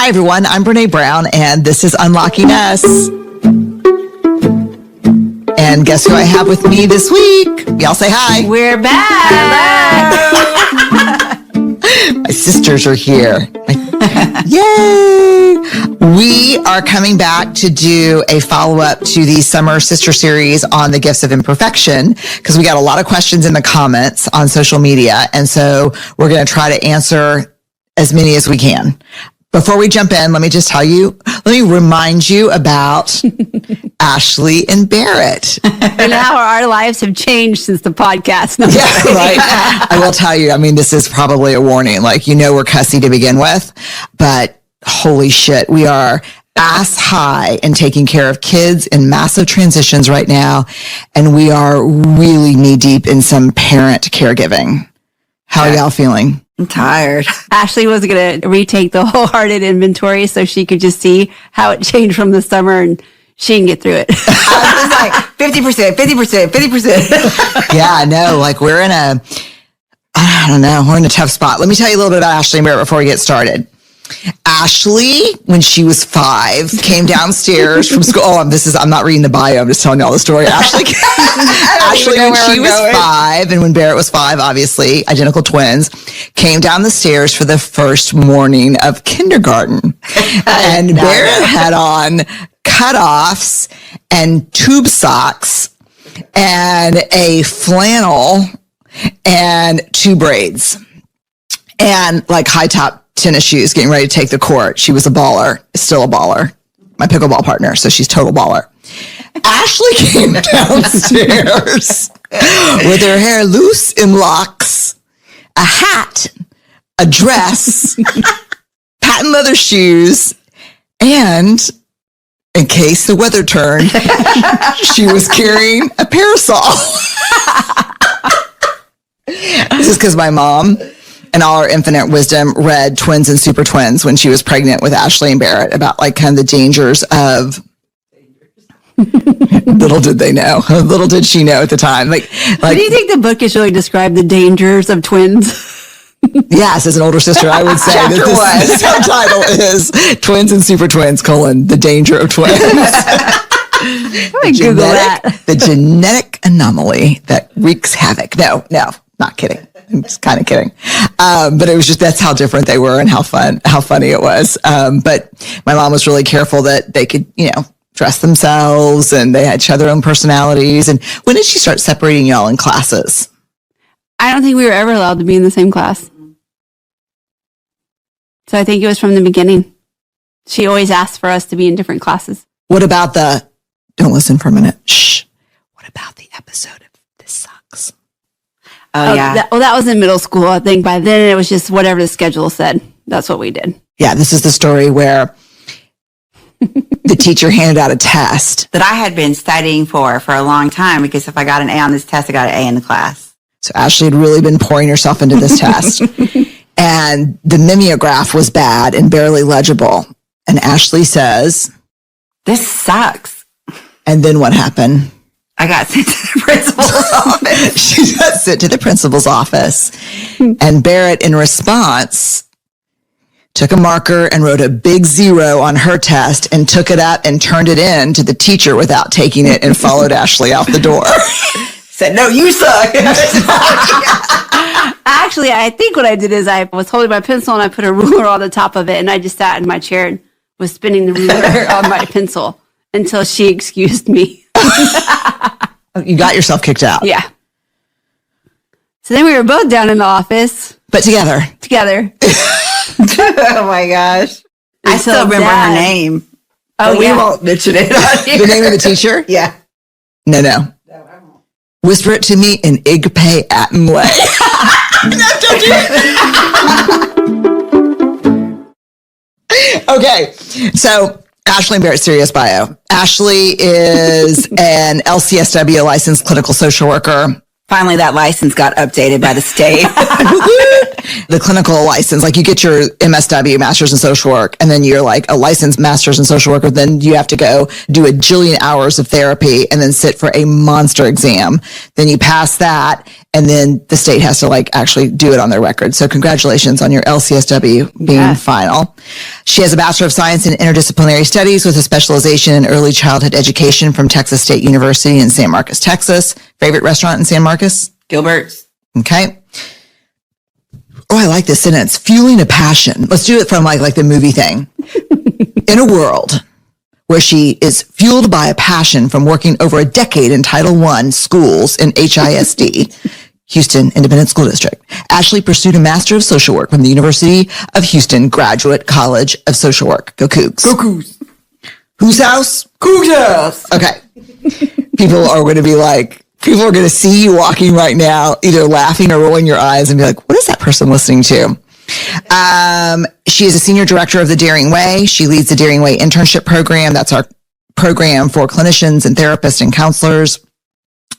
Hi, everyone. I'm Brene Brown, and this is Unlocking Us. And guess who I have with me this week? Y'all say hi. We're back. My sisters are here. Yay! We are coming back to do a follow-up to the Summer Sister Series on the Gifts of Imperfection, because we got a lot of questions in the comments on social media, and so we're going to try to answer as many as we can. Before we jump in, let me remind you about Ashley and Barrett. And how our lives have changed since the podcast. Yeah, right. I will tell you, this is probably a warning. We're cussy to begin with, but holy shit, we are ass high and taking care of kids in massive transitions right now. And we are really knee deep in some parent caregiving. How are y'all feeling? I'm tired. Ashley was going to retake the wholehearted inventory so she could just see how it changed from the summer and she can get through it. I was like 50%. Yeah, no, we're in a tough spot. Let me tell you a little bit about Ashley and Barrett before we get started. Ashley, when she was 5, came downstairs from school. I'm not reading the bio. I'm just telling you all the story. Ashley, when she was 5, and when Barrett was 5, obviously, identical twins, came down the stairs for the first morning of kindergarten. And Barrett had on cutoffs and tube socks and a flannel and 2 braids and high top tennis shoes, getting ready to take the court. She was a baller, still a baller. My pickleball partner, so she's total baller. Ashley came downstairs with her hair loose in locks, a hat, a dress, patent leather shoes, and in case the weather turned, she was carrying a parasol. This is because my mom, in all her infinite wisdom, read Twins and Super Twins when she was pregnant with Ashley and Barrett about kind of the dangers of. Little did they know. Little did she know at the time. Do you think the book has really described the dangers of twins? Yes, as an older sister, I would say that the subtitle is Twins and Super Twins, the danger of twins. Google that. The genetic anomaly that wreaks havoc. No, not kidding. I'm just kind of kidding. But it was just, that's how different they were and how funny it was. But my mom was really careful that they could, dress themselves and they had their own personalities. And when did she start separating y'all in classes? I don't think we were ever allowed to be in the same class. So I think it was from the beginning. She always asked for us to be in different classes. What about don't listen for a minute. Shh. What about the episode of This Sucks? Oh, yeah. That was in middle school. I think by then it was just whatever the schedule said. That's what we did. Yeah, this is the story where the teacher handed out a test that I had been studying for a long time, because if I got an A on this test, I got an A in the class. So Ashley had really been pouring herself into this test. And the mimeograph was bad and barely legible. And Ashley says, "This sucks." And then what happened? I got sent to the principal's office. She got sent to the principal's office. And Barrett, in response, took a marker and wrote a big 0 on her test and took it up and turned it in to the teacher without taking it and followed Ashley out the door. Said, "No, you suck." Actually, I think what I did is I was holding my pencil and I put a ruler on the top of it, and I just sat in my chair and was spinning the ruler on my pencil until she excused me. You got yourself kicked out. Yeah. So then we were both down in the office. But together. Oh my gosh. I still remember her name. Oh, we won't mention it on here. The name of the teacher? Yeah. No, I won't. Whisper it to me in Igpay Atomway. No, don't do it. Okay, so Ashley and Barrett, serious bio. Ashley is an LCSW licensed clinical social worker. Finally, that license got updated by the state. The clinical license, you get your MSW, Master's in Social Work, and then you're a licensed Master's in Social Worker. Then you have to go do a jillion hours of therapy and then sit for a monster exam. Then you pass that, And then the state has to like actually do it on their record. So congratulations on your LCSW being final. She has a Bachelor of Science in Interdisciplinary Studies with a specialization in early childhood education from Texas State University in San Marcos, Texas. Favorite restaurant in San Marcos? Gilbert's. Okay. Oh, I like this sentence. Fueling a passion. Let's do it from like the movie thing. In a world where she is fueled by a passion from working over a decade in Title I schools in HISD, Houston Independent School District, Ashley pursued a Master of Social Work from the University of Houston Graduate College of Social Work. Go Cougs. Go Cougs. Whose house? Cougs' house. Okay. People are going to see you walking right now, either laughing or rolling your eyes and be like, what is that person listening to? She is a senior director of the Daring Way. She leads the Daring Way internship program. That's our program for clinicians and therapists and counselors.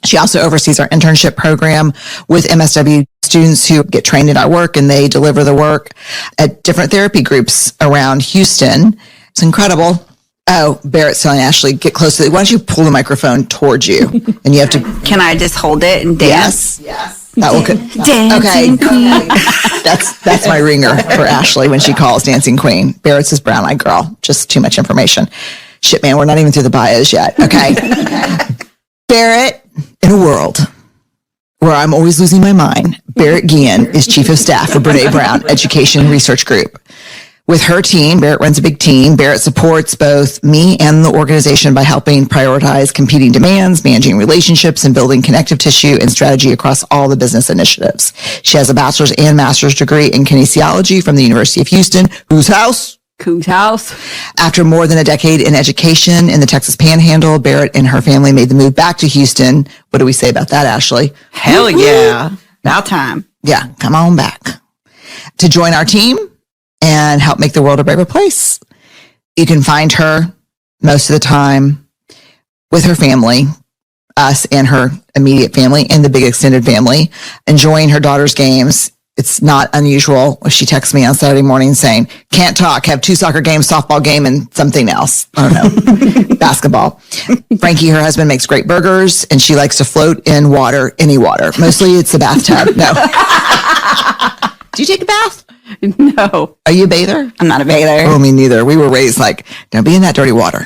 She also oversees our internship program with MSW students who get trained in our work, and they deliver the work at different therapy groups around Houston. It's incredible. Oh, Barrett's telling Ashley, get close to it. Why don't you pull the microphone towards you? And you have to. Can I just hold it and dance? Yes. That will. Dancing Queen. That's my ringer for Ashley when she calls Dancing Queen. Barrett's is brown eyed girl. Just too much information. Shit, man, we're not even through the bios yet. Okay. Barrett, in a world where I'm always losing my mind, Barrett Guillen is Chief of Staff for Brene Brown Education Research Group. With her team, Barrett runs a big team. Barrett supports both me and the organization by helping prioritize competing demands, managing relationships, and building connective tissue and strategy across all the business initiatives. She has a bachelor's and master's degree in kinesiology from the University of Houston. Whose house? Cougs' house. After more than a decade in education in the Texas Panhandle, Barrett and her family made the move back to Houston. What do we say about that, Ashley? Hell yeah. About time. Yeah, come on back. To join our team and help make the world a better place. You can find her most of the time with her family, us and her immediate family and the big extended family, enjoying her daughter's games. It's not unusual if she texts me on Saturday morning saying, can't talk, have 2 soccer games, softball game, and something else. I don't know, basketball. Frankie, her husband, makes great burgers, and she likes to float in water, any water. Mostly it's the bathtub. No. Do you take a bath? No. Are you a bather? I'm not a bather. Oh, me neither. We were raised like, don't be in that dirty water.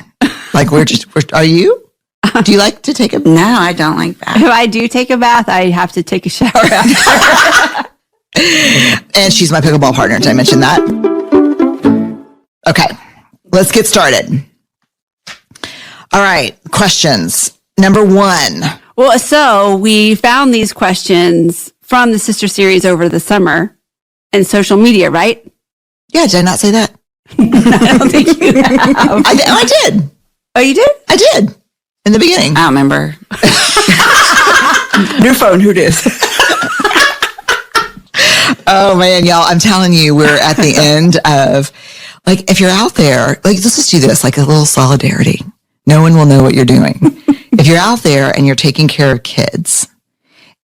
Like are you? Do you like to take a bath? No, I don't like that. If I do take a bath, I have to take a shower after. And she's my pickleball partner. Did I mention that? Okay, let's get started. All right, questions. Number 1. Well, so we found these questions from the sister series over the summer and social media, right? Yeah, did I not say that? I don't think you have. I did. Oh, you did? I did. In the beginning. I don't remember. New phone, who dis? Oh man, y'all, I'm telling you, we're at the end of, like, if you're out there, like, let's just do this, like a little solidarity. No one will know what you're doing. If you're out there and you're taking care of kids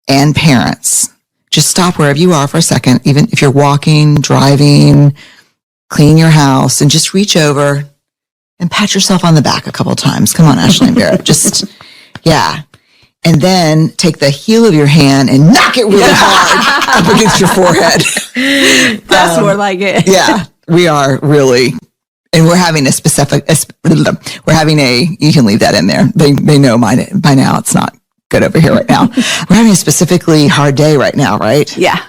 and parents, just stop wherever you are for a second, even if you're walking, driving, clean your house, and just reach over and pat yourself on the back a couple of times. Come on, Ashley and Barrett. Just, yeah. And then take the heel of your hand and knock it really hard up against your forehead. That's more like it. Yeah, we are really, and we're having you can leave that in there. They know by now it's not good over here right now. We're having a specifically hard day right now, right? Yeah.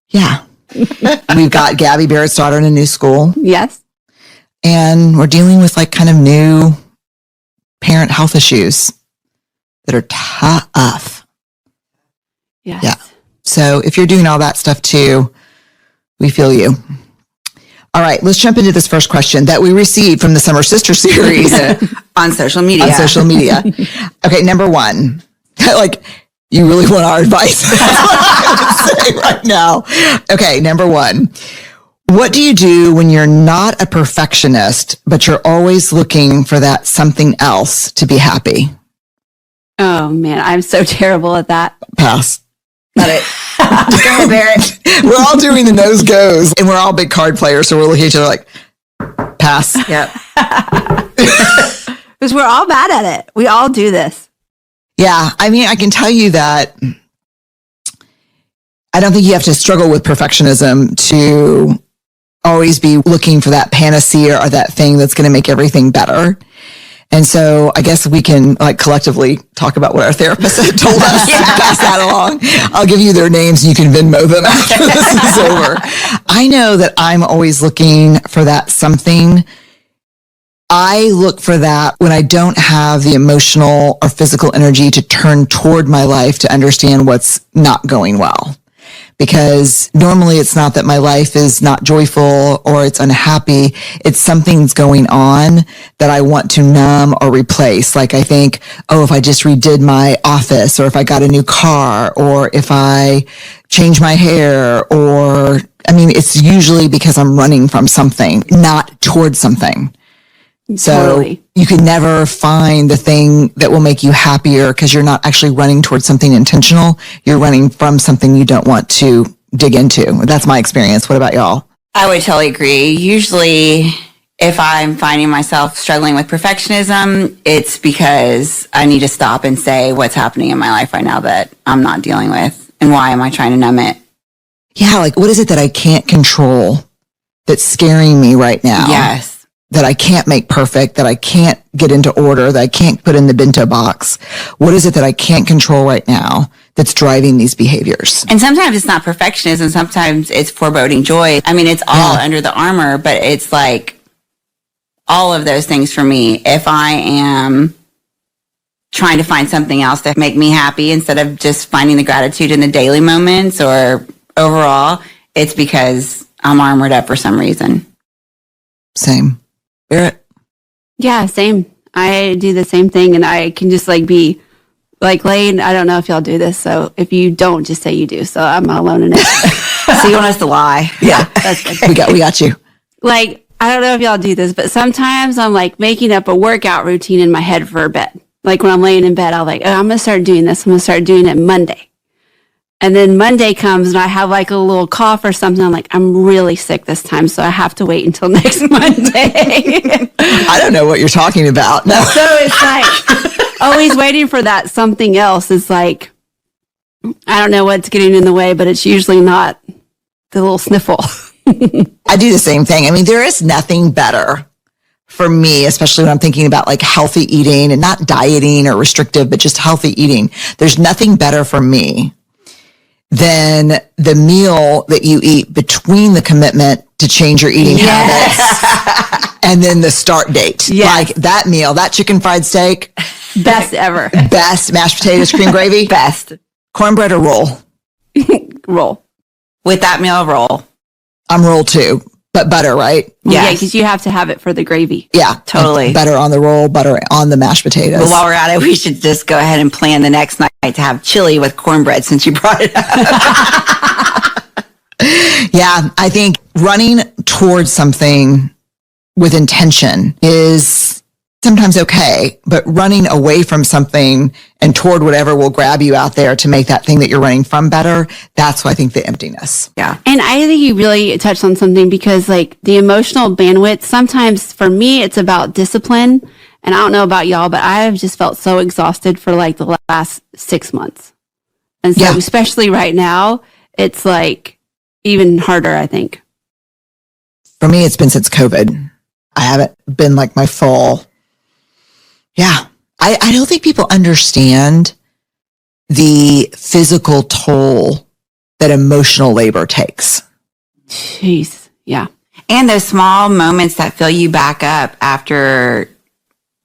Yeah. We've got Gabby, Barrett's daughter, in a new school. Yes. And we're dealing with like kind of new parent health issues that are tough. Yes. Yeah. So if you're doing all that stuff too, we feel you. All right, let's jump into this first question that we received from the Summer Sister series On social media. on social media. Okay, number 1, like, you really want our advice? That's what I'm going to say right now. Okay, number 1. What do you do when you're not a perfectionist, but you're always looking for that something else to be happy? Oh man, I'm so terrible at that. Pass. Got it. Go ahead, Barrett. We're all doing the nose goes, and we're all big card players, so we're looking at each other like, pass. Yep. Because we're all bad at it. We all do this. Yeah. I mean, I can tell you that I don't think you have to struggle with perfectionism to always be looking for that panacea or that thing that's going to make everything better. And so I guess we can like collectively talk about what our therapists have told us and pass that along. I'll give you their names and you can Venmo them after this is over. I know that I'm always looking for that something. I look for that when I don't have the emotional or physical energy to turn toward my life to understand what's not going well. Because normally it's not that my life is not joyful or it's unhappy. It's something's going on that I want to numb or replace. Like I think, oh, if I just redid my office or if I got a new car or if I change my hair or, I mean, it's usually because I'm running from something, not towards something. So Totally. you can never find the thing that will make you happier because you're not actually running towards something intentional. You're running from something you don't want to dig into. That's my experience. What about y'all? I would totally agree. Usually, if I'm finding myself struggling with perfectionism, it's because I need to stop and say what's happening in my life right now that I'm not dealing with, and why am I trying to numb it? Yeah, like what is it that I can't control that's scaring me right now? Yes. That I can't make perfect, that I can't get into order, that I can't put in the bento box. What is it that I can't control right now that's driving these behaviors? And sometimes it's not perfectionism. Sometimes it's foreboding joy. I mean, it's all under the armor, but it's like all of those things for me. If I am trying to find something else to make me happy instead of just finding the gratitude in the daily moments or overall, it's because I'm armored up for some reason. Same. Barrett? Yeah, same. I do the same thing, and I can just like be like laying. I don't know if y'all do this, so if you don't, just say you do. So I'm not alone in it. So you want us to lie? Yeah, That's good. we got you. Like, I don't know if y'all do this, but sometimes I'm like making up a workout routine in my head for a bed. Like when I'm laying in bed, I'll like, oh, I'm going to start doing this. I'm going to start doing it Monday. And then Monday comes and I have like a little cough or something. I'm like, I'm really sick this time, so I have to wait until next Monday. I don't know what you're talking about. No. So it's like always waiting for that something else. Is like, I don't know what's getting in the way, but it's usually not the little sniffle. I do the same thing. I mean, there is nothing better for me, especially when I'm thinking about like healthy eating and not dieting or restrictive, but just healthy eating. There's nothing better for me than the meal that you eat between the commitment to change your eating habits and then the start date. Yes. Like that meal, that chicken fried steak, Best ever. best mashed potatoes, cream gravy, Best. cornbread or roll. Roll. With that meal, roll. I'm roll too, but butter, right? Yeah, Yes. because you have to have it for the gravy. Yeah, Totally. like butter on the roll, butter on the mashed potatoes. But while we're at it, we should just go ahead and plan the next night to have chili with cornbread since you brought it up. Yeah, I think running towards something with intention is sometimes okay, but running away from something and toward whatever will grab you out there to make that thing that you're running from better, that's why I think the emptiness. Yeah. And I think you really touched on something because like the emotional bandwidth, sometimes for me, it's about discipline. And I don't know about y'all, but I have just felt so exhausted for like the last 6 months. And so Yeah. especially right now, it's like even harder, I think. For me, it's been since COVID. I haven't been like my full. Yeah. I don't think people understand the physical toll that emotional labor takes. Jeez. Yeah. And those small moments that fill you back up after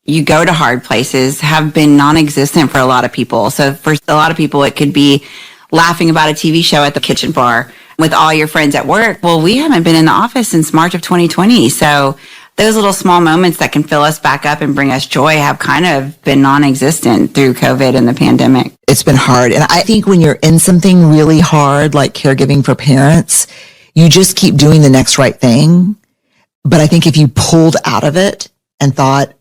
you go to hard places have been non-existent for a lot of people. So for a lot of people, it could be laughing about a TV show at the kitchen bar with all your friends at work. Well, we haven't been in the office since March of 2020. So those little small moments that can fill us back up and bring us joy have kind of been non-existent through COVID and the pandemic. It's been hard. And I think when you're in something really hard, like caregiving for parents, you just keep doing the next right thing. But I think if you pulled out of it and thought,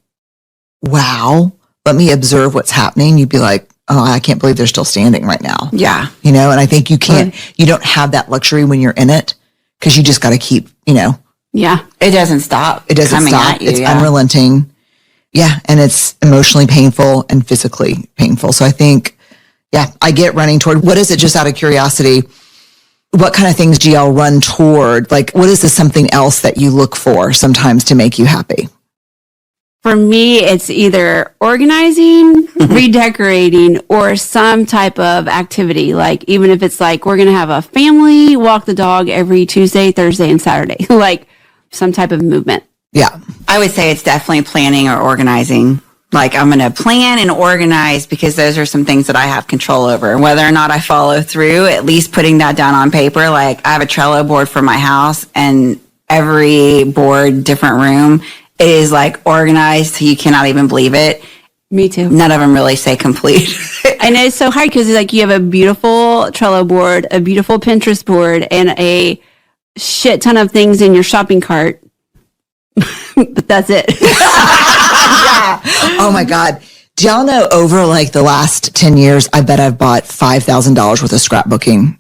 wow, let me observe what's happening, you'd be like, oh, I can't believe they're still standing right now. Yeah. You know, and I think you don't have that luxury when you're in it because you just got to keep, Yeah. It doesn't stop. it doesn't coming stop. at you, It's yeah. unrelenting. Yeah. And it's emotionally painful and physically painful. So I think, yeah, I get running toward, what is it, just out of curiosity? What kind of things do y'all run toward? Like, what is this something else that you look for sometimes to make you happy? For me, it's either organizing, redecorating, or some type of activity. Like, even if it's like, we're going to have a family walk the dog every Tuesday, Thursday, and Saturday, like some type of movement. Yeah. I would say it's definitely planning or organizing. Like, I'm going to plan and organize because those are some things that I have control over. Whether or not I follow through, at least putting that down on paper. Like, I have a Trello board for my house, and every board, different room, is like organized. You cannot even believe it. Me too. None of them really say complete. And it's so hard because like you have a beautiful Trello board, a beautiful Pinterest board, and a shit ton of things in your shopping cart. But that's it. Yeah. Oh my God. Do y'all know over like the last 10 years, I bet I've bought $5,000 worth of scrapbooking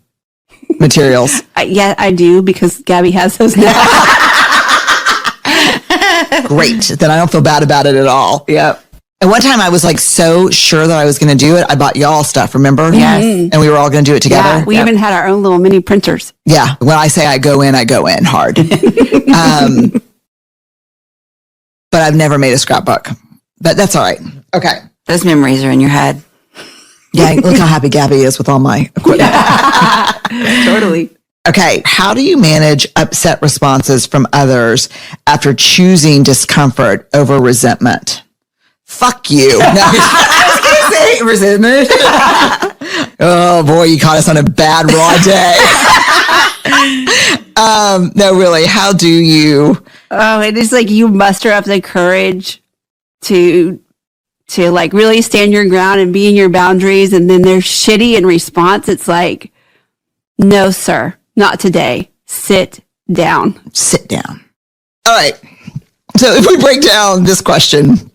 materials. Yeah, I do because Gabby has those now. Great. Then I don't feel bad about it at all. Yep. And one time I was like so sure that I was going to do it. I bought y'all stuff, remember? Yes. And we were all going to do it together. Yeah, we even had our own little mini printers. Yeah. When I say I go in hard. But I've never made a scrapbook. But that's all right. Okay. Those memories are in your head. Yeah. Look how happy Gabby is with all my equipment. Totally. Okay. How do you manage upset responses from others after choosing discomfort over resentment? Fuck you. No, I was going to say resentment. Oh boy, you caught us on a bad raw day. No, really. How do you? Oh, it is like you muster up the courage to like really stand your ground and be in your boundaries, and then they're shitty in response. It's like, no, sir, not today. Sit down. Sit down. All right. So if we break down this question,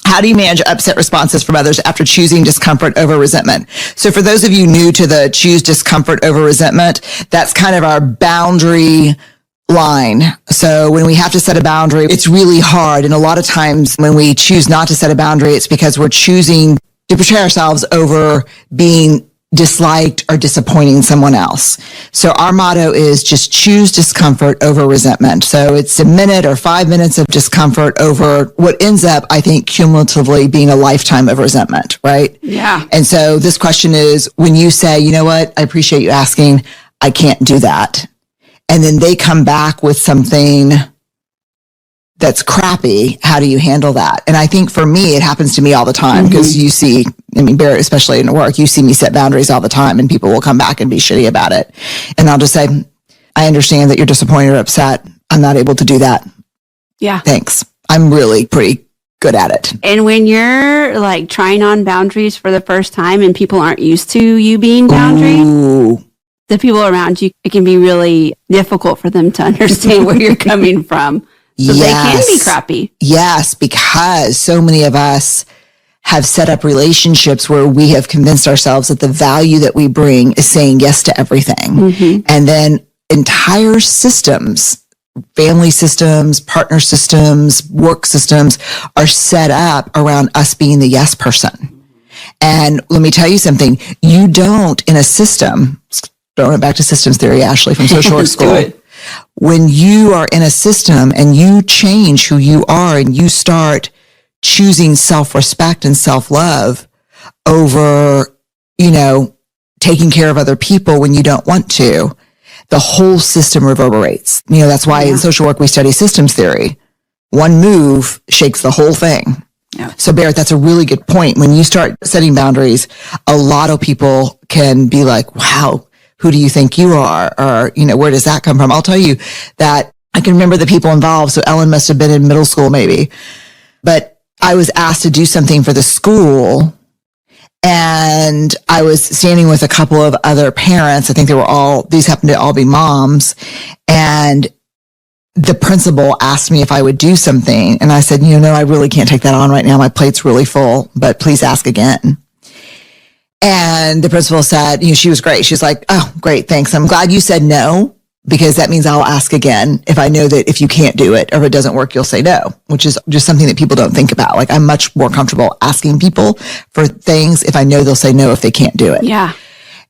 how do you manage upset responses from others after choosing discomfort over resentment? So for those of you new to the choose discomfort over resentment, that's kind of our boundary line. So when we have to set a boundary, it's really hard. And a lot of times when we choose not to set a boundary, it's because we're choosing to portray ourselves over being disliked or disappointing someone else. So our motto is just choose discomfort over resentment. So it's a minute or 5 minutes of discomfort over what ends up, I think, cumulatively being a lifetime of resentment, right? Yeah. And so this question is when you say, you know what, I appreciate you asking, I can't do that. And then they come back with something that's crappy. How do you handle that? And I think for me, it happens to me all the time because you see, I mean, Barrett, especially in work, you see me set boundaries all the time and people will come back and be shitty about it. And I'll just say, I understand that you're disappointed or upset. I'm not able to do that. Yeah. Thanks. I'm really pretty good at it. And when you're like trying on boundaries for the first time and people aren't used to you being boundary, Ooh. the people around you, it can be really difficult for them to understand where you're coming from. So they can be crappy. Yes, because so many of us have set up relationships where we have convinced ourselves that the value that we bring is saying yes to everything. And then entire systems, family systems, partner systems, work systems are set up around us being the yes person. And let me tell you something, you don't in a system, throwing it back to systems theory, Ashley, from social work school. When you are in a system and you change who you are and you start choosing self-respect and self-love over, taking care of other people when you don't want to, the whole system reverberates. That's why in social work we study systems theory. One move shakes the whole thing. Yeah. So Barrett, that's a really good point. When you start setting boundaries, a lot of people can be like, wow, who do you think you are? Or, where does that come from? I'll tell you that I can remember the people involved. So Ellen must have been in middle school maybe, but I was asked to do something for the school and I was standing with a couple of other parents. I think these happened to all be moms. And the principal asked me if I would do something. And I said, no, I really can't take that on right now. My plate's really full, but please ask again. And the principal said, she was great. She's like, oh, great. Thanks. I'm glad you said no because that means I'll ask again if I know that if you can't do it or if it doesn't work, you'll say no, which is just something that people don't think about. Like I'm much more comfortable asking people for things if I know they'll say no if they can't do it. Yeah.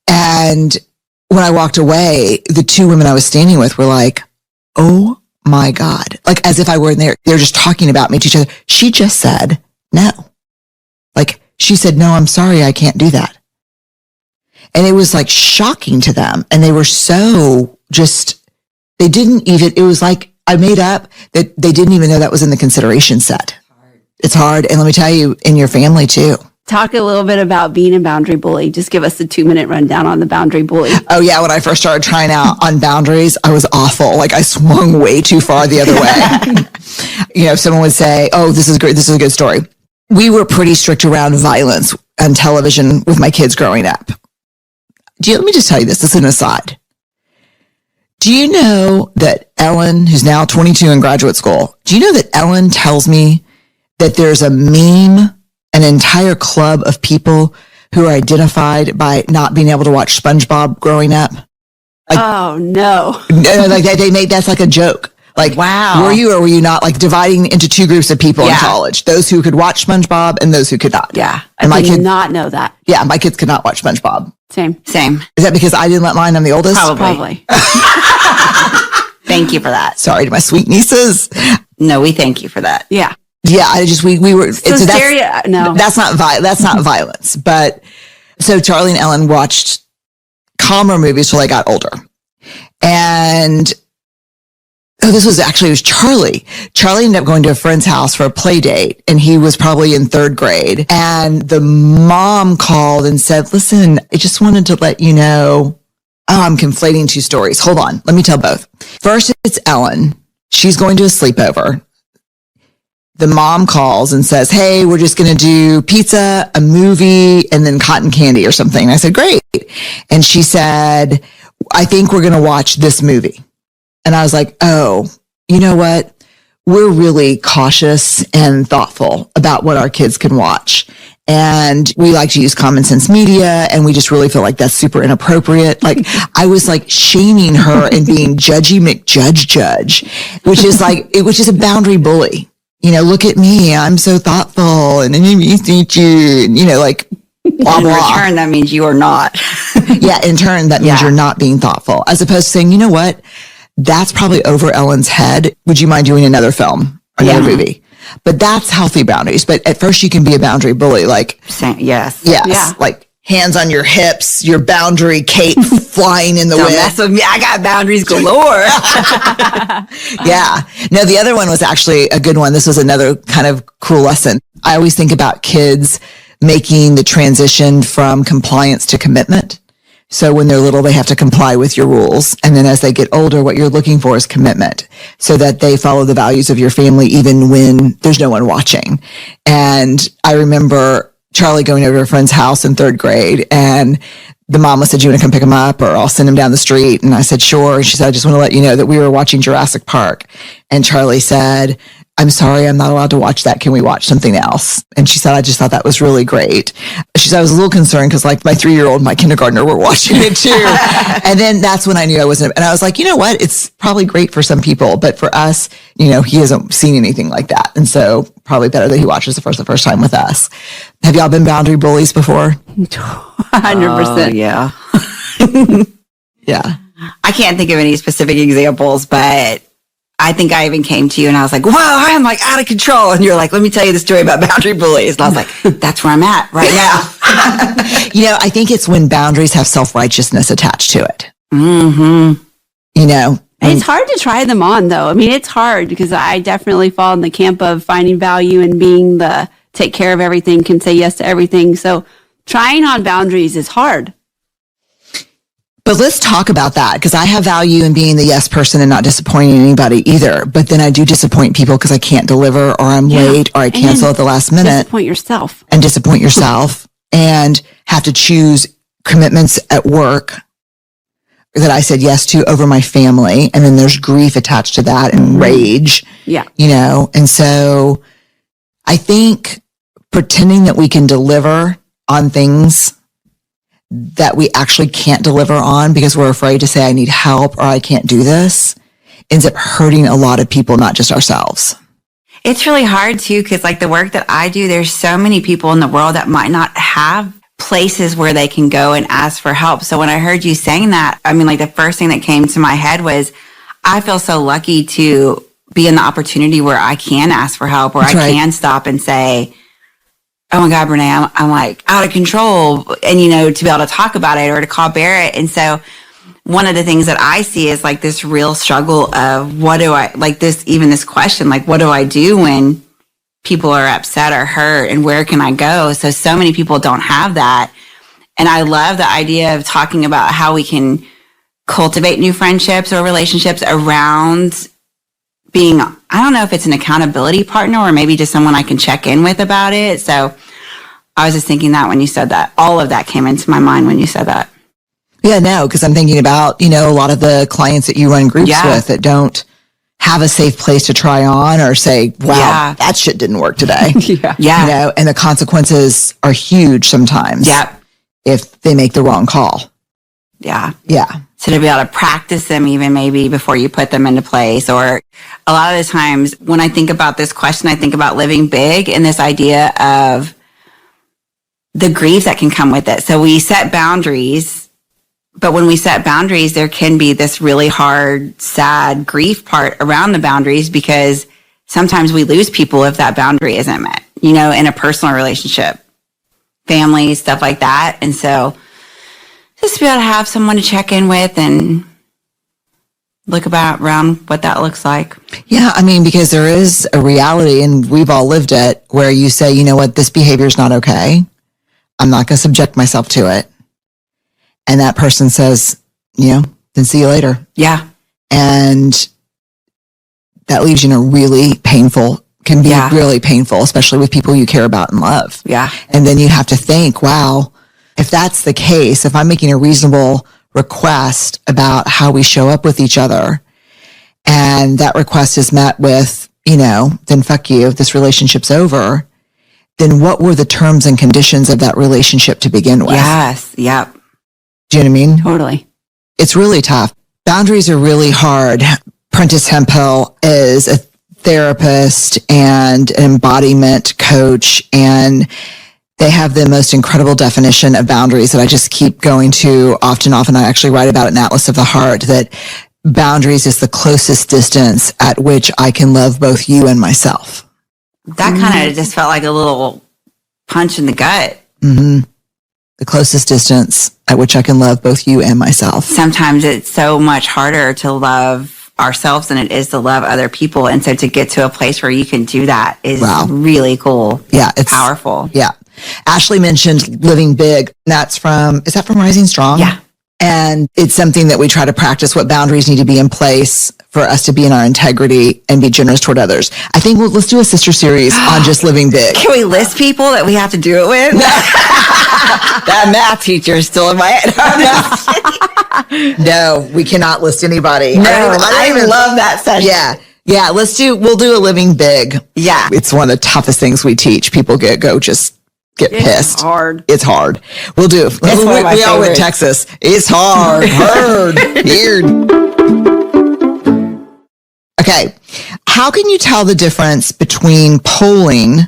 And when I walked away, the two women I was standing with were like, oh my God. Like as if I were in there. They're just talking about me to each other. She just said no. Like she said, no, I'm sorry. I can't do that. And it was like shocking to them. And they were so they didn't even, it was like I made up that they didn't even know that was in the consideration set. It's hard. And let me tell you, in your family too. Talk a little bit about being a boundary bully. Just give us a 2-minute rundown on the boundary bully. Oh yeah. When I first started trying out on boundaries, I was awful. Like I swung way too far the other way. Someone would say, oh, this is great. This is a good story. We were pretty strict around violence on television with my kids growing up. Let me just tell you this. This is an aside. Do you know that Ellen, who's now 22 in graduate school, do you know that Ellen tells me that there's a meme, an entire club of people who are identified by not being able to watch SpongeBob growing up? Oh, no. Like they made, that's like a joke. Like, wow. Were you or were you not like dividing into two groups of people in college? Those who could watch SpongeBob and those who could not. Yeah. I did not know that. Yeah. My kids could not watch SpongeBob. Same. Is that because I didn't let mine? I'm the oldest? Probably. Thank you for that. Sorry to my sweet nieces. No, we thank you for that. Yeah. Yeah. We were, no, that's not violence. But so Charlie and Ellen watched calmer movies till they got older. And it was Charlie. Charlie ended up going to a friend's house for a play date, and he was probably in 3rd grade. And the mom called and said, listen, I just wanted to let you know. Oh, I'm conflating two stories. Hold on. Let me tell both. First, it's Ellen. She's going to a sleepover. The mom calls and says, hey, we're just going to do pizza, a movie, and then cotton candy or something. And I said, great. And she said, I think we're going to watch this movie. And I was like, oh, you know what? We're really cautious and thoughtful about what our kids can watch. And we like to use common sense media. And we just really feel like that's super inappropriate. Like I was like shaming her and being judgy McJudge, which is a boundary bully. Look at me. I'm so thoughtful. And then you think like blah, blah. In return, that means you are not. Yeah. In turn, that means you're not being thoughtful, as opposed to saying, you know what? That's probably over Ellen's head. Would you mind doing another film or another movie? But that's healthy boundaries. But at first you can be a boundary bully. Like, yes. Yeah. Like hands on your hips, your boundary cape flying in the wind. Don't mess with me. I got boundaries galore. Yeah. No, the other one was actually a good one. This was another kind of cool lesson. I always think about kids making the transition from compliance to commitment. So when they're little, they have to comply with your rules. And then as they get older, what you're looking for is commitment so that they follow the values of your family, even when there's no one watching. And I remember Charlie going over to a friend's house in 3rd grade, and the mama said, you want to come pick him up or I'll send him down the street? And I said, sure. And she said, I just want to let you know that we were watching Jurassic Park. And Charlie said, I'm sorry, I'm not allowed to watch that. Can we watch something else? And she said, I just thought that was really great. She said, I was a little concerned because like my 3-year-old and my kindergartner were watching it too. And then that's when I knew I wasn't. And I was like, you know what? It's probably great for some people, but for us, he hasn't seen anything like that. And so probably better that he watches the first time with us. Have y'all been boundary bullies before? 100%. Yeah. Yeah. I can't think of any specific examples, but I think I even came to you and I was like, wow, I'm like out of control. And you're like, let me tell you the story about boundary bullies. And I was like, that's where I'm at right now. I think it's when boundaries have self-righteousness attached to it. Mm-hmm. It's hard to try them on though. I mean, it's hard because I definitely fall in the camp of finding value and being the take care of everything, can say yes to everything. So trying on boundaries is hard. But let's talk about that, because I have value in being the yes person and not disappointing anybody either. But then I do disappoint people because I can't deliver or I'm late or I cancel at the last minute. Disappoint yourself. And have to choose commitments at work that I said yes to over my family. And then there's grief attached to that and rage. Yeah. And so I think pretending that we can deliver on things that we actually can't deliver on because we're afraid to say, I need help or I can't do this, ends up hurting a lot of people, not just ourselves. It's really hard too, because like the work that I do, there's so many people in the world that might not have places where they can go and ask for help. So when I heard you saying that, I mean, like the first thing that came to my head was, I feel so lucky to be in the opportunity where I can ask for help, where That's I right. can stop and say, oh my God, Brene, I'm like out of control. And, you know, to be able to talk about it or to call Barrett. And so one of the things that I see is like this real struggle of what do I, like this, even this question, like, what do I do when people are upset or hurt and where can I go? So many people don't have that. And I love the idea of talking about how we can cultivate new friendships or relationships around being, I don't know if it's an accountability partner or maybe just someone I can check in with about it. So I was just thinking that when you said that, all of that came into my mind when you said that. Yeah, no, because I'm thinking about, you know, a lot of the clients that you run groups with that don't have a safe place to try on or say, wow, that shit didn't work today. Yeah. You know, and the consequences are huge sometimes if they make the wrong call. Yeah. Yeah. So to be able to practice them even maybe before you put them into place. Or a lot of the times when I think about this question, I think about living big and this idea of the grief that can come with it. So we set boundaries, but when we set boundaries, there can be this really hard, sad grief part around the boundaries because sometimes we lose people if that boundary isn't met, you know, in a personal relationship, family, stuff like that. And so just to be able to have someone to check in with and look around what that looks like. Yeah, I mean, because there is a reality, and we've all lived it, where you say, you know what, this behavior is not okay. I'm not going to subject myself to it. And that person says, you know, then see you later. Yeah. And that leaves you in a really painful, can be really painful, especially with people you care about and love. Yeah. And then you have to think, wow, if that's the case, if I'm making a reasonable request about how we show up with each other and that request is met with, you know, then fuck you, this relationship's over, then what were the terms and conditions of that relationship to begin with? Yes. Yep. Do you know what I mean? Totally. It's really tough. Boundaries are really hard. Prentice Hemphill is a therapist and an embodiment coach, and they have the most incredible definition of boundaries that I just keep going to often. I actually write about it in Atlas of the Heart, that boundaries is the closest distance at which I can love both you and myself. That kind of just felt like a little punch in the gut. Mm-hmm. The closest distance at which I can love both you and myself. Sometimes it's so much harder to love ourselves than it is to love other people. And so to get to a place where you can do that is really cool. Yeah. It's powerful. Yeah. Ashley mentioned living big. Is that from Rising Strong? Yeah. And it's something that we try to practice, what boundaries need to be in place for us to be in our integrity and be generous toward others. I think let's do a sister series on just living big. Can we list people that we have to do it with? That math teacher is still in my head. No, we cannot list anybody. No, I love that session. Yeah. Yeah. We'll do a living big. Yeah. It's one of the toughest things we teach. People get pissed. It's hard. It's hard. We'll do. We all went Texas. It's hard. Weird. Okay. How can you tell the difference between polling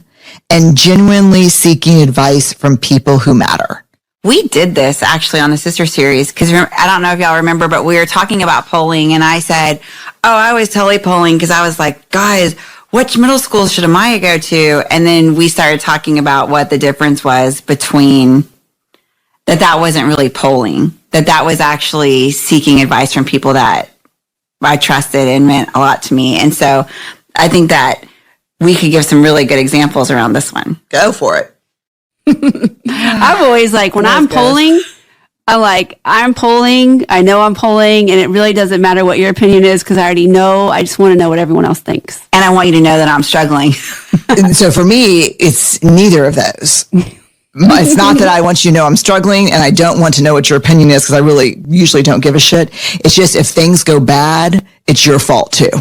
and genuinely seeking advice from people who matter? We did this actually on the sister series because I don't know if y'all remember, but we were talking about polling and I said, oh, I was totally polling because I was like, guys, which middle school should Amaya go to? And then we started talking about what the difference was between that wasn't really polling, that was actually seeking advice from people that I trusted and meant a lot to me. And so I think that we could give some really good examples around this one. Go for it. I've always when I'm polling, I'm polling, I know I'm polling, and it really doesn't matter what your opinion is because I already know. I just want to know what everyone else thinks. And I want you to know that I'm struggling. So for me, it's neither of those. It's not that I want you to know I'm struggling and I don't want to know what your opinion is because I really usually don't give a shit. It's just if things go bad, it's your fault too.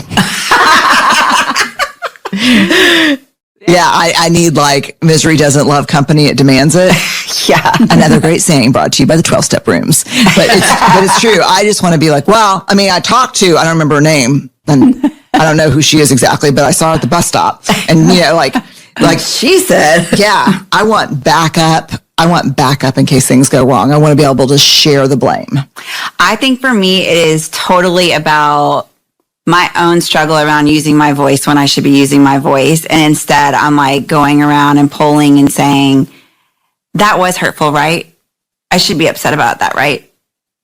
Yeah. I need like misery doesn't love company, it demands it. Yeah. Another great saying brought to you by the 12-step rooms. But it's true. I just want to be like, well, I mean, I don't remember her name and I don't know who she is exactly, but I saw her at the bus stop and like She said. yeah, I want backup. I want backup in case things go wrong. I want to be able to share the blame. I think for me, it is totally about my own struggle around using my voice when I should be using my voice. And instead, I'm like going around and polling and saying, that was hurtful, right? I should be upset about that, right?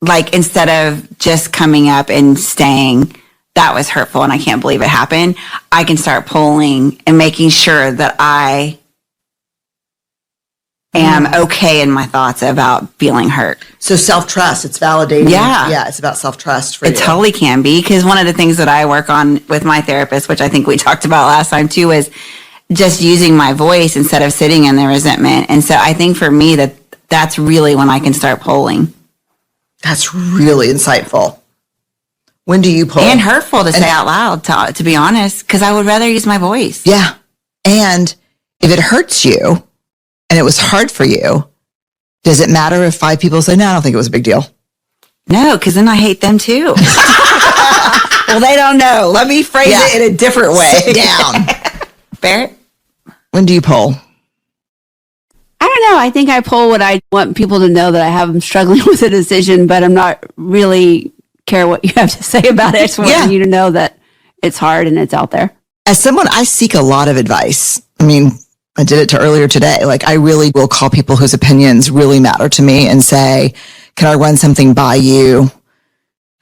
Like instead of just coming up and saying, that was hurtful and I can't believe it happened, I can start polling and making sure that I am okay in my thoughts about feeling hurt. So self-trust, it's validating. Yeah. Yeah, it's about self-trust for you. It totally can be, because one of the things that I work on with my therapist, which I think we talked about last time too, is just using my voice instead of sitting in the resentment. And so I think for me that's really when I can start polling. That's really insightful. When do you poll? And hurtful to say out loud, to be honest, because I would rather use my voice. Yeah. And if it hurts you and it was hard for you, does it matter if 5 people say, no, I don't think it was a big deal? No, because then I hate them too. Well, they don't know. Let me phrase it in a different way. Sit down. Barrett? When do you poll? I don't know. I think I poll what I want people to know, that I have them struggling with a decision, but I'm not really care what you have to say about it. I just want you to know that it's hard and it's out there. As someone, I seek a lot of advice. I mean, I did it to earlier today. Like I really will call people whose opinions really matter to me and say, can I run something by you?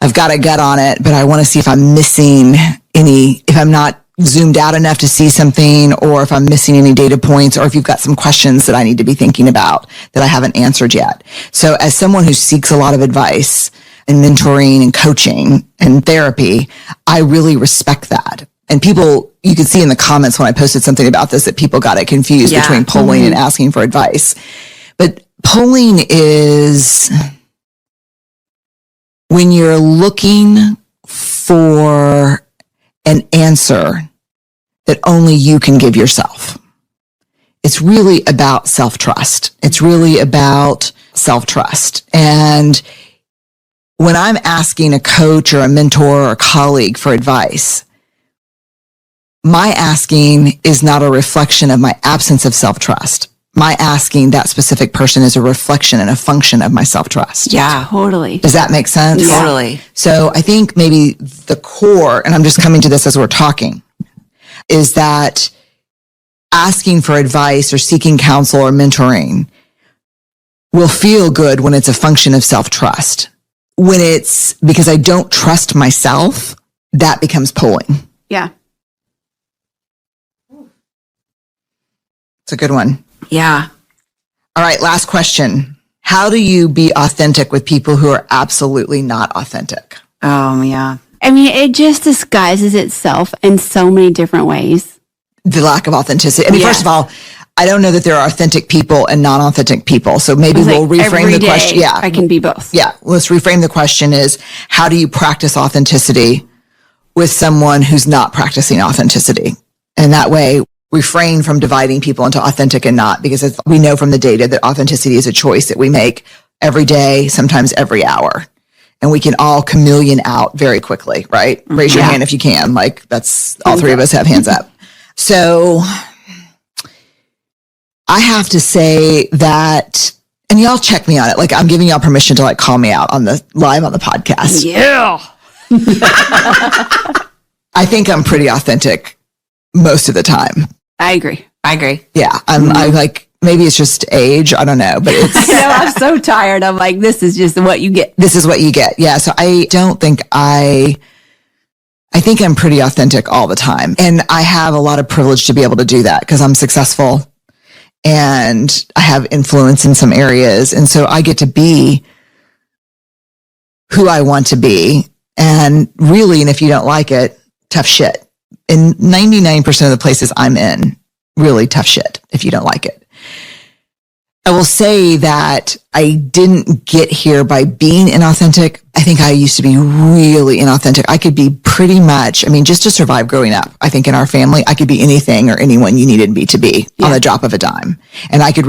I've got a gut on it, but I want to see if I'm missing if I'm not zoomed out enough to see something, or if I'm missing any data points, or if you've got some questions that I need to be thinking about that I haven't answered yet. So as someone who seeks a lot of advice and mentoring and coaching and therapy, I really respect that. And people, you could see in the comments when I posted something about this that people got it confused between polling and asking for advice. But polling is when you're looking for an answer that only you can give yourself. It's really about self-trust. It's really about self-trust. And when I'm asking a coach or a mentor or a colleague for advice, my asking is not a reflection of my absence of self-trust. My asking that specific person is a reflection and a function of my self-trust. Yeah. Totally. Does that make sense? Yeah. Totally. So I think maybe the core, and I'm just coming to this as we're talking, is that asking for advice or seeking counsel or mentoring will feel good when it's a function of self-trust. When it's because I don't trust myself, that becomes polling. Yeah. It's a good one. Yeah. All right, last question. How do you be authentic with people who are absolutely not authentic? Yeah. I mean, it just disguises itself in so many different ways. The lack of authenticity. I mean, first of all, I don't know that there are authentic people and non-authentic people. So maybe we'll reframe the question. Yeah. I can be both. Yeah. Let's reframe the question is, how do you practice authenticity with someone who's not practicing authenticity? And that way, refrain from dividing people into authentic and not, because we know from the data that authenticity is a choice that we make every day, sometimes every hour. And we can all chameleon out very quickly, right? Raise your hand if you can. Like that's all three of us have hands up. So I have to say that, and y'all check me on it. Like I'm giving y'all permission to like call me out on the live on the podcast. Yeah. I think I'm pretty authentic most of the time. I agree. Yeah. I like, maybe it's just age. I don't know, but it's. I know, I'm so tired. I'm like, this is just what you get. This is what you get. Yeah. So I don't think I think I'm pretty authentic all the time. And I have a lot of privilege to be able to do that because I'm successful and I have influence in some areas. And so I get to be who I want to be. And really, and if you don't like it, tough shit. In 99% of the places I'm in, really tough shit if you don't like it. I will say that I didn't get here by being inauthentic. I think I used to be really inauthentic. I could be pretty much, I mean, just to survive growing up, I think in our family, I could be anything or anyone you needed me to be on the drop of a dime. And I could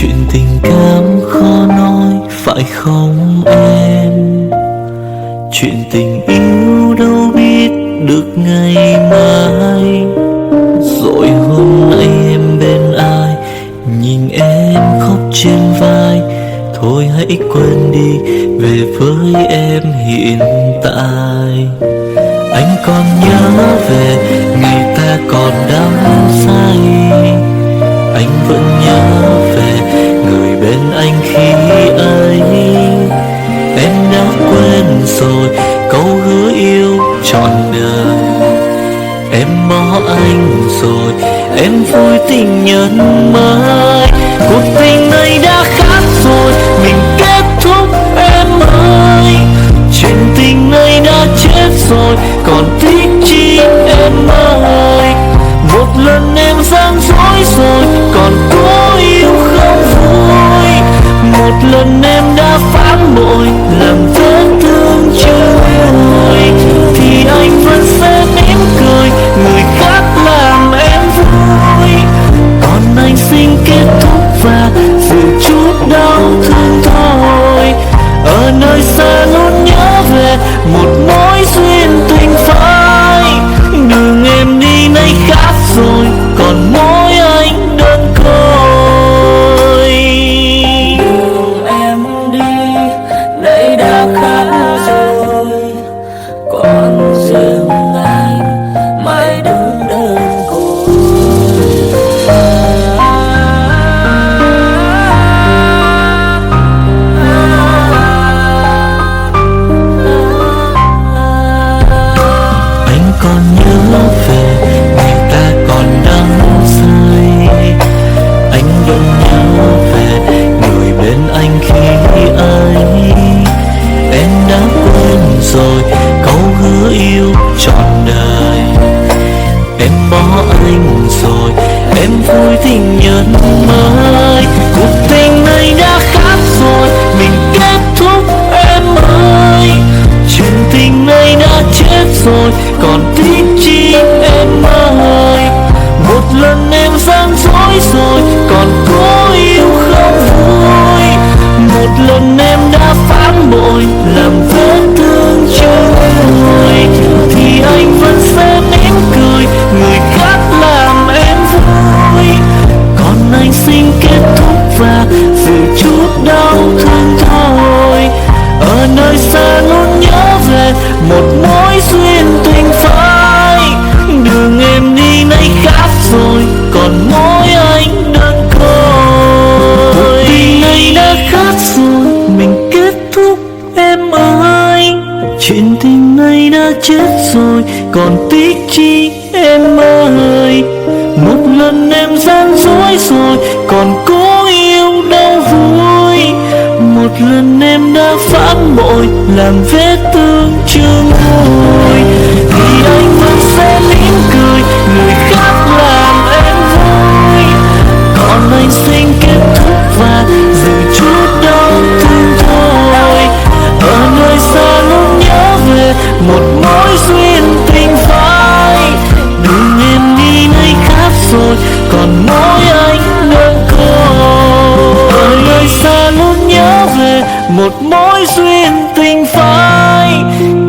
Chuyện tình cảm khó nói phải không em? Chuyện tình yêu đâu biết được ngày mai. Rồi hôm nay em bên ai, nhìn em khóc trên vai. Thôi hãy quên đi, về với em hiện tại. Anh còn nhớ về ngày ta còn đắm say. Anh vẫn nhớ về người bên anh khi ấy. Em đã quên rồi câu hứa yêu trọn đời. Em bỏ anh rồi, em vui tình nhân mới. Cuộc tình này đã khác rồi, mình kết thúc em ơi. Chuyện tình này đã chết rồi, còn thích chi em ơi. Một lần em gian dối rồi, còn có yêu không vui. Một lần em đã phản bội, làm vết thương chưa nguôi. Thì anh vẫn sẽ mỉm cười, người khác làm em vui. Còn anh xin kết thúc và giữ chút đau thương thôi. Ở nơi xa luôn nhớ về một mối duyên tình phai. Đường em đi nay khác rồi, còn mỗi anh đơn côi. Đường em đi nay đã khác rồi, còn riêng anh mãi đứng đơn côi. Anh còn nhớ về ngày ta còn đắm say. Anh vẫn nhớ về người bên anh khi ấy. Em đã quên rồi câu hứa yêu trọn đời. Em bỏ anh rồi, em vui tình nhân mới. Cuộc tình này đã khác rồi, mình kết thúc em ơi. Chuyện tình này đã chết rồi, còn thích chi em ơi. Một lần em gian dối rồi, còn có yêu không vui. Một lần em đã phản bội, làm vết thương chưa nguôi. Thì anh vẫn sẽ mỉm cười, người khác làm em vui. Còn anh xin kết thúc và giữ chút đau thương thôi. Ở nơi xa luôn nhớ về một mối duyên tình phai. Đường em đi nay khác rồi, còn mỗi anh đơn côi. Cuộc tình này đã khác rồi, mình kết thúc em ơi. Chuyện tình này đã chết rồi, còn tiếc chi em ơi. Một lần em gian dối rồi, còn cố yêu đâu vui. Một lần em đã phản bội, làm vết thương chưa nguôi. Thì anh vẫn sẽ mỉm cười, người khác làm em vui. Còn anh xin kết thúc và giữ chút đau thương thôi. Ở nơi xa luôn nhớ về một mối duyên tình phai. Đường em đi nay khác rồi, còn mỗi anh đơn côi. Ở nơi xa luôn nhớ về một mối duyên tình phai.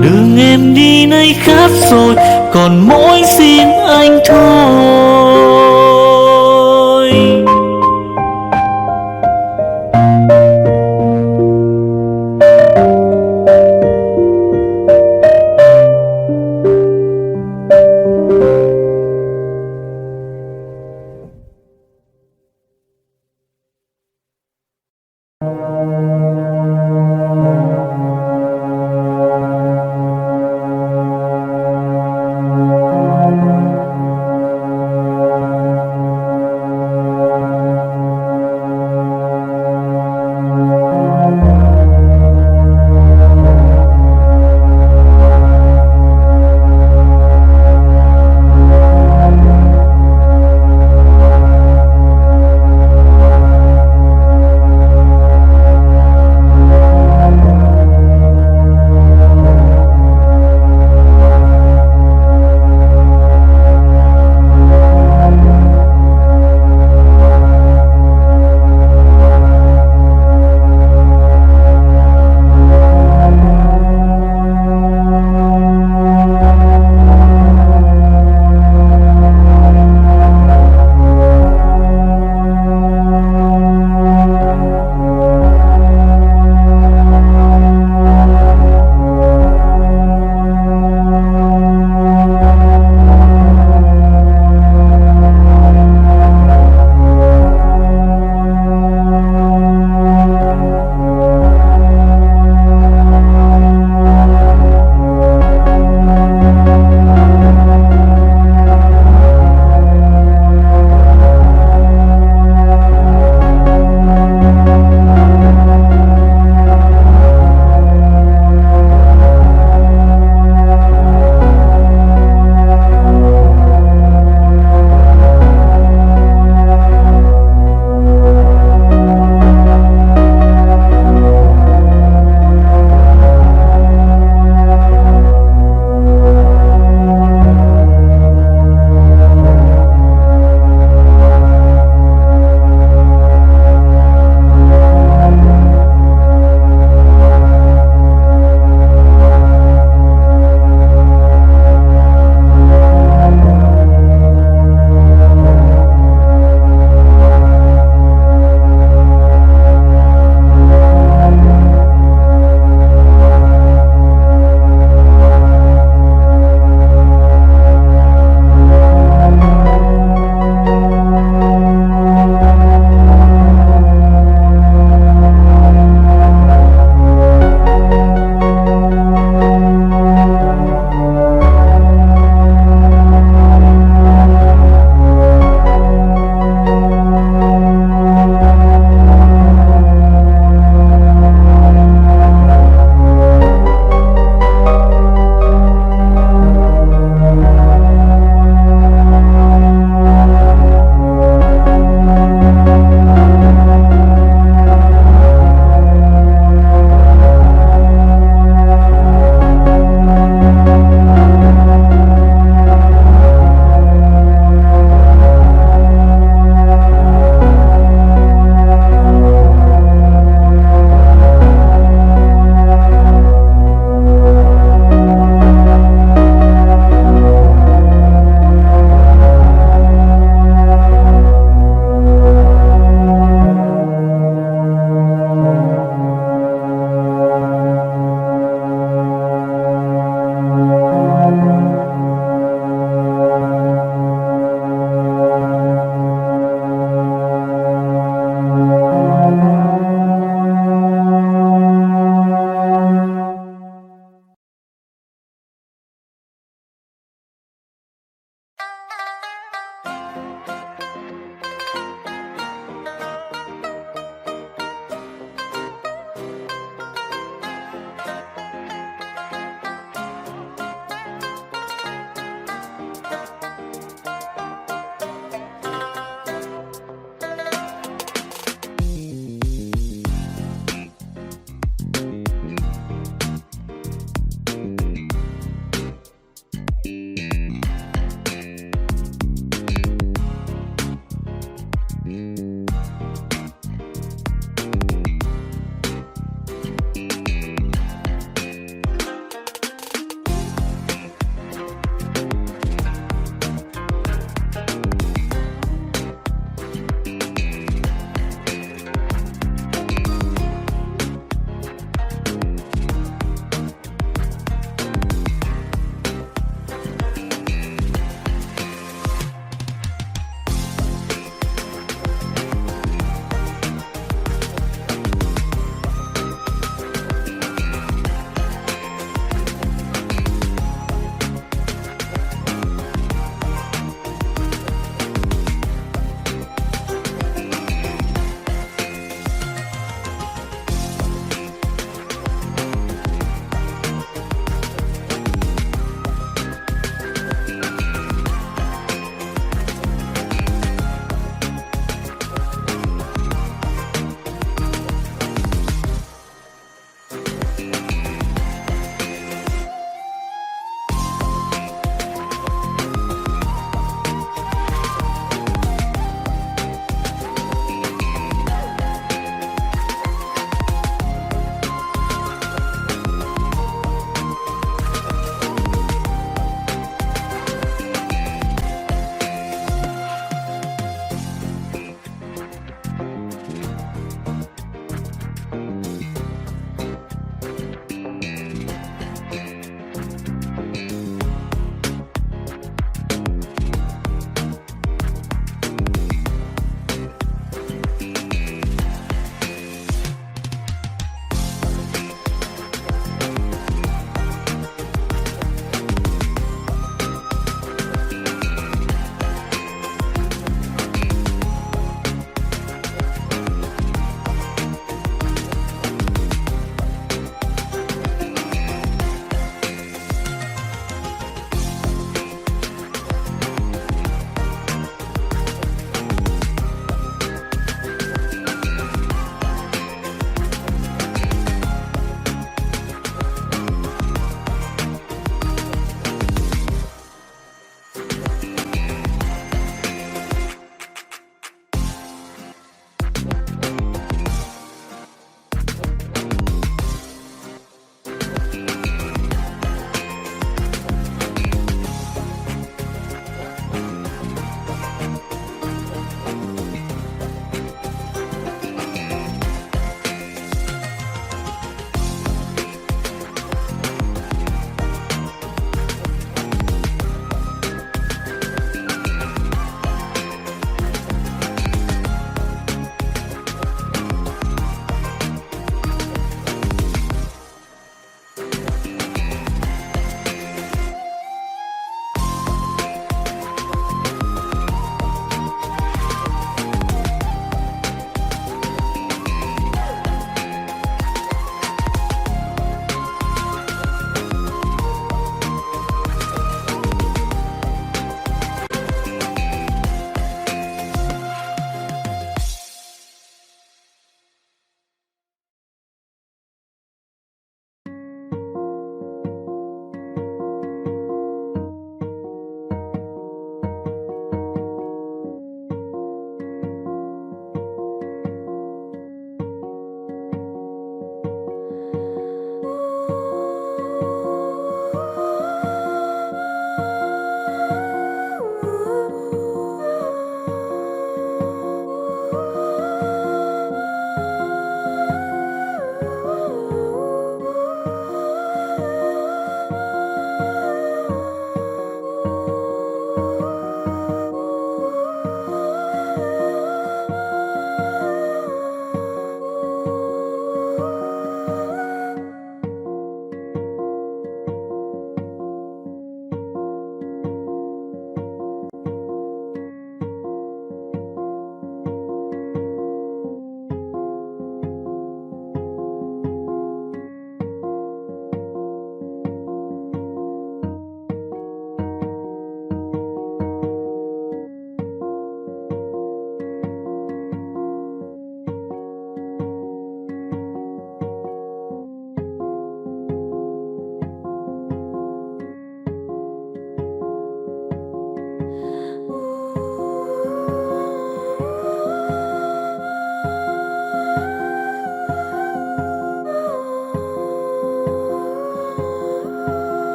Đường em đi nay khác rồi, còn mỗi xin anh thôi.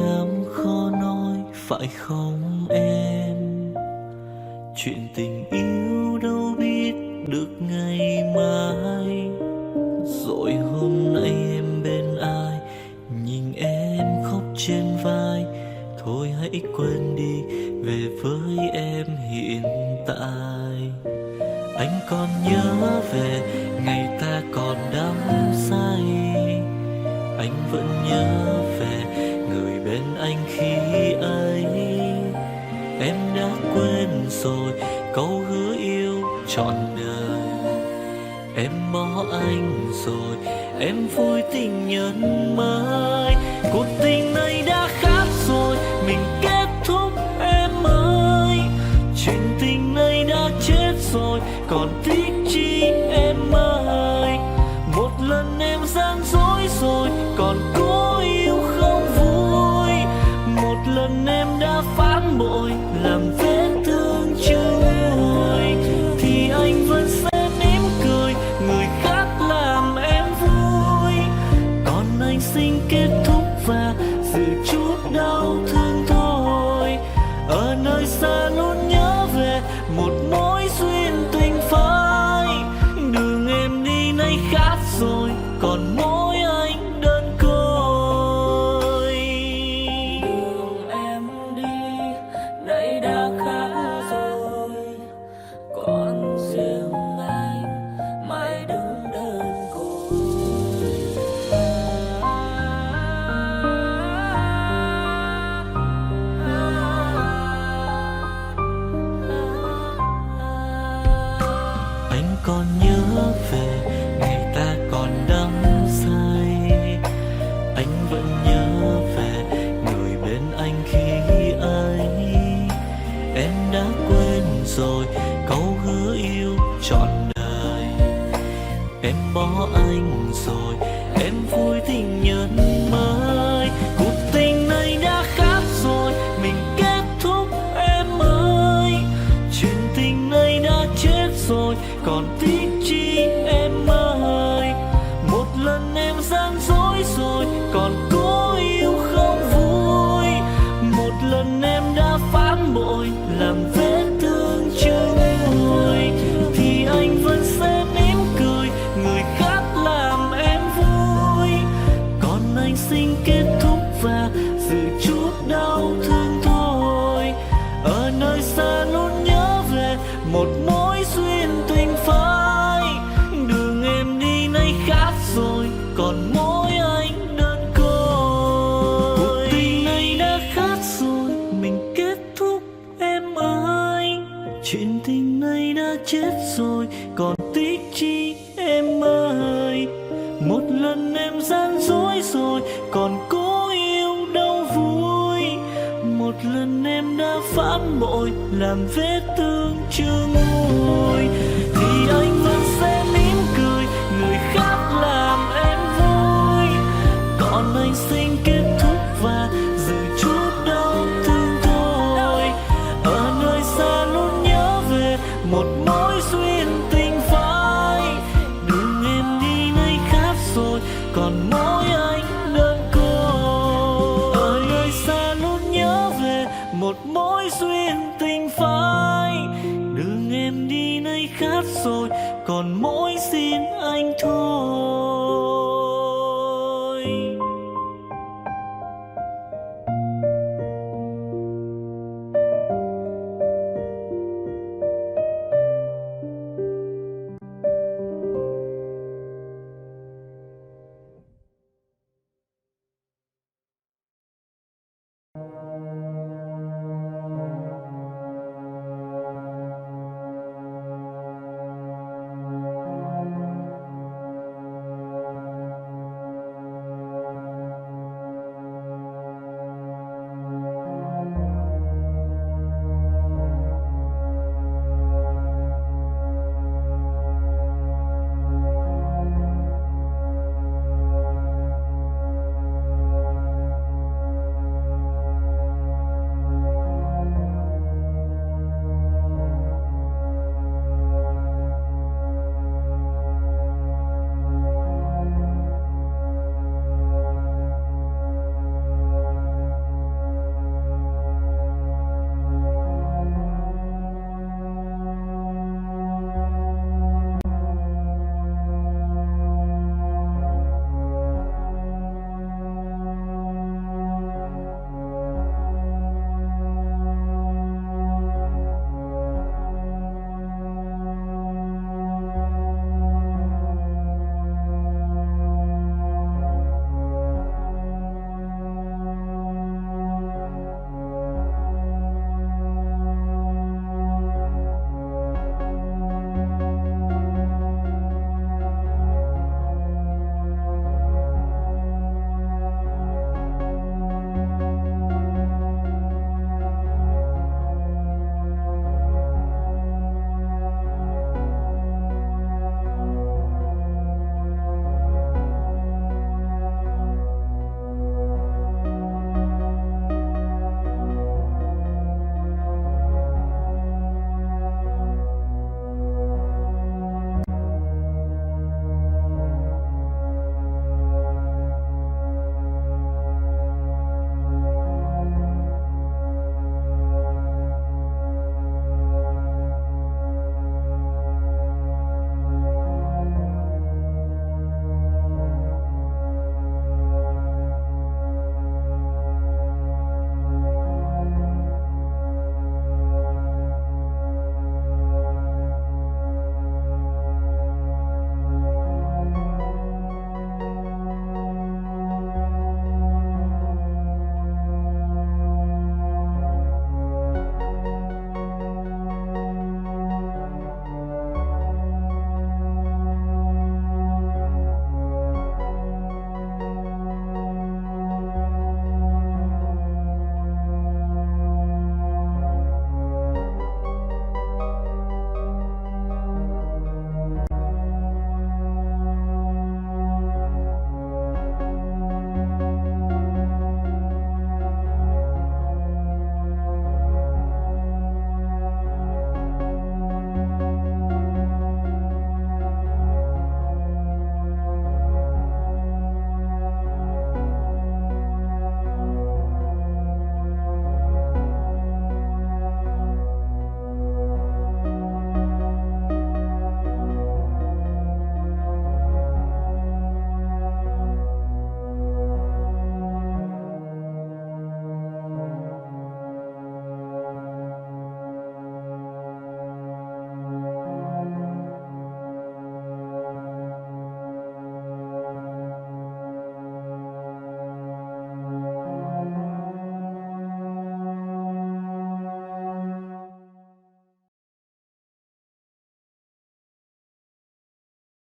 em khó nói phải không em? Chuyện tình yêu đâu biết được ngày mai. Rồi hôm nay em bên ai, nhìn em khóc trên vai. Thôi hãy quên đi, về với em hiện tại. Anh còn nhớ về ngày ta còn đắm say. Anh vẫn nhớ về người bên anh khi ấy. Em đã quên rồi câu hứa yêu trọn đời. Em bỏ anh rồi, em vui tình nhân mới. Cuộc tình này đã khác rồi, mình kết thúc em ơi. Chuyện tình này đã chết rồi, còn tiếc chi em ơi. Một lần em gian dối rồi, còn cố yêu không vui. Một lần em đã phản bội, làm vết thương chưa nguôi. Thì anh vẫn sẽ mỉm cười, người khác làm em vui. Còn anh xin kết thúc và giữ chút đau thương thôi. Ở nơi xa luôn nhớ về một mối duyên tình phai. Đường em đi nay khác rồi, còn mỗi anh đơn côi. Đường em đi nay đã khác rồi, còn riêng anh mãi đứng đơn côi. Anh còn nhớ về ngày ta còn đắm say. Anh vẫn nhớ về người bên anh khi ấy. Em đã quên rồi câu hứa yêu trọn đời. Em bỏ anh rồi, em vui tình nhân mới. Cuộc tình này đã khác rồi, mình kết thúc em ơi. Chuyện tình này đã chết rồi, còn tiếc chi em ơi. Một lần em gian dối rồi, còn cố yêu không vui. Một lần em đã phản bội, làm vết thương chưa nguôi. Thì anh vẫn sẽ mỉm cười, người khác làm em vui. Còn anh xin kết thúc và giữ chút đau thương thôi. Ở nơi xa luôn nhớ về một mối duyên tình phai. Đường em đi nay khác rồi, còn mỗi anh đơn côi. Cuộc tình này đã khác rồi, mình kết thúc em ơi. Chuyện tình này đã chết rồi, còn tiếc chi em ơi. Một lần em gian dối rồi, còn cố yêu đâu vui. Một lần em đã phản bội, làm vết thương chưa nguôi.